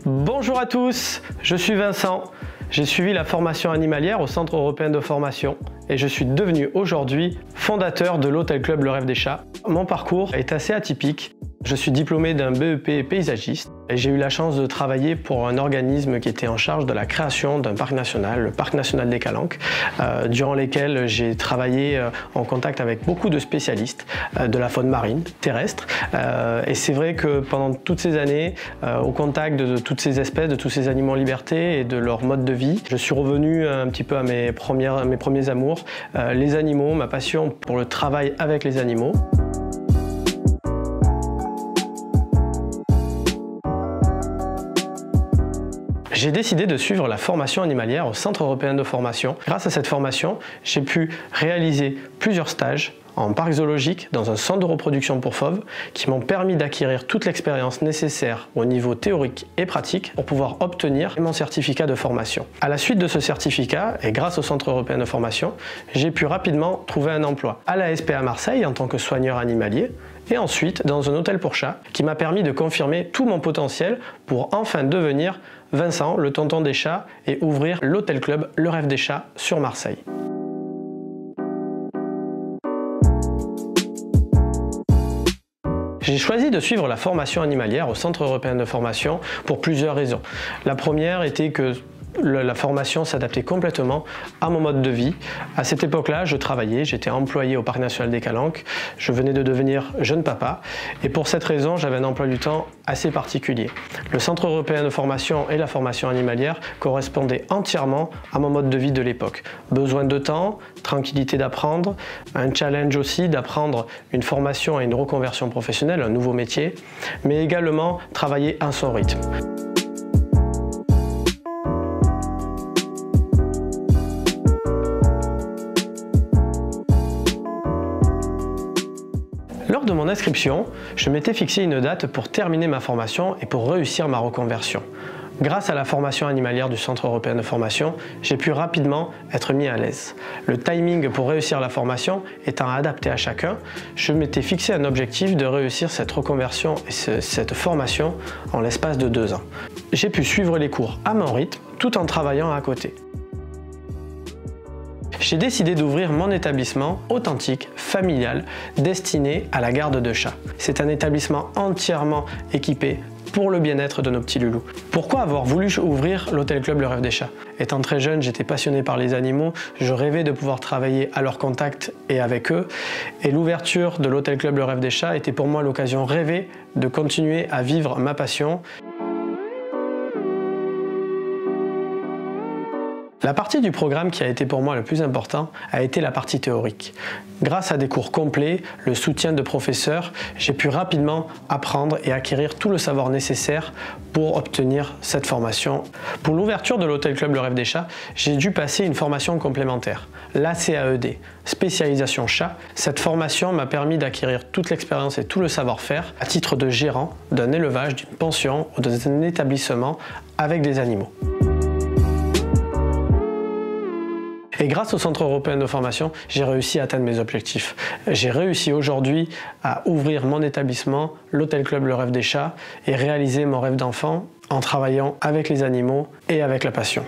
Bonjour à tous, je suis Vincent. J'ai suivi la formation animalière au Centre européen de formation et je suis devenu aujourd'hui fondateur de l'Hôtel Club Le Rêve des Chats. Mon parcours est assez atypique. Je suis diplômé d'un BEP paysagiste et j'ai eu la chance de travailler pour un organisme qui était en charge de la création d'un parc national, le Parc national des Calanques, durant lesquels j'ai travaillé en contact avec beaucoup de spécialistes de la faune marine, terrestre. Et c'est vrai que pendant toutes ces années, au contact de toutes ces espèces, de tous ces animaux en liberté et de leur mode de vie, je suis revenu un petit peu à mes premiers amours, les animaux, ma passion pour le travail avec les animaux. J'ai décidé de suivre la formation animalière au Centre européen de formation. Grâce à cette formation, j'ai pu réaliser plusieurs stages en parc zoologique dans un centre de reproduction pour fauves qui m'ont permis d'acquérir toute l'expérience nécessaire au niveau théorique et pratique pour pouvoir obtenir mon certificat de formation. À la suite de ce certificat et grâce au Centre européen de formation, j'ai pu rapidement trouver un emploi à la SPA Marseille en tant que soigneur animalier et ensuite dans un hôtel pour chats qui m'a permis de confirmer tout mon potentiel pour enfin devenir Vincent, le tonton des chats, et ouvrir l'Hôtel Club Le Rêve des Chats sur Marseille. J'ai choisi de suivre la formation animalière au Centre européen de formation pour plusieurs raisons. La première était que la formation s'adaptait complètement à mon mode de vie. À cette époque-là, je travaillais, j'étais employé au Parc national des Calanques, je venais de devenir jeune papa et pour cette raison, j'avais un emploi du temps assez particulier. Le Centre européen de formation et la formation animalière correspondaient entièrement à mon mode de vie de l'époque. Besoin de temps, tranquillité d'apprendre, un challenge aussi d'apprendre une formation et une reconversion professionnelle, un nouveau métier, mais également travailler à son rythme. Lors de mon inscription, je m'étais fixé une date pour terminer ma formation et pour réussir ma reconversion. Grâce à la formation animalière du Centre européen de formation, j'ai pu rapidement être mis à l'aise. Le timing pour réussir la formation étant adapté à chacun, je m'étais fixé un objectif de réussir cette reconversion et cette formation en l'espace de 2 ans. J'ai pu suivre les cours à mon rythme tout en travaillant à côté. J'ai décidé d'ouvrir mon établissement authentique, familial, destiné à la garde de chats. C'est un établissement entièrement équipé pour le bien-être de nos petits loulous. Pourquoi avoir voulu ouvrir l'Hôtel Club Le Rêve des Chats? Étant très jeune, j'étais passionné par les animaux, je rêvais de pouvoir travailler à leur contact et avec eux. Et l'ouverture de l'Hôtel Club Le Rêve des Chats était pour moi l'occasion rêvée de continuer à vivre ma passion. La partie du programme qui a été pour moi le plus important a été la partie théorique. Grâce à des cours complets, le soutien de professeurs, j'ai pu rapidement apprendre et acquérir tout le savoir nécessaire pour obtenir cette formation. Pour l'ouverture de l'Hôtel Club Le Rêve des Chats, j'ai dû passer une formation complémentaire, l'ACAED, spécialisation chat. Cette formation m'a permis d'acquérir toute l'expérience et tout le savoir-faire à titre de gérant d'un élevage, d'une pension ou d'un établissement avec des animaux. Et grâce au Centre européen de formation, j'ai réussi à atteindre mes objectifs. J'ai réussi aujourd'hui à ouvrir mon établissement, l'Hôtel Club Le Rêve des Chats, et réaliser mon rêve d'enfant en travaillant avec les animaux et avec la passion.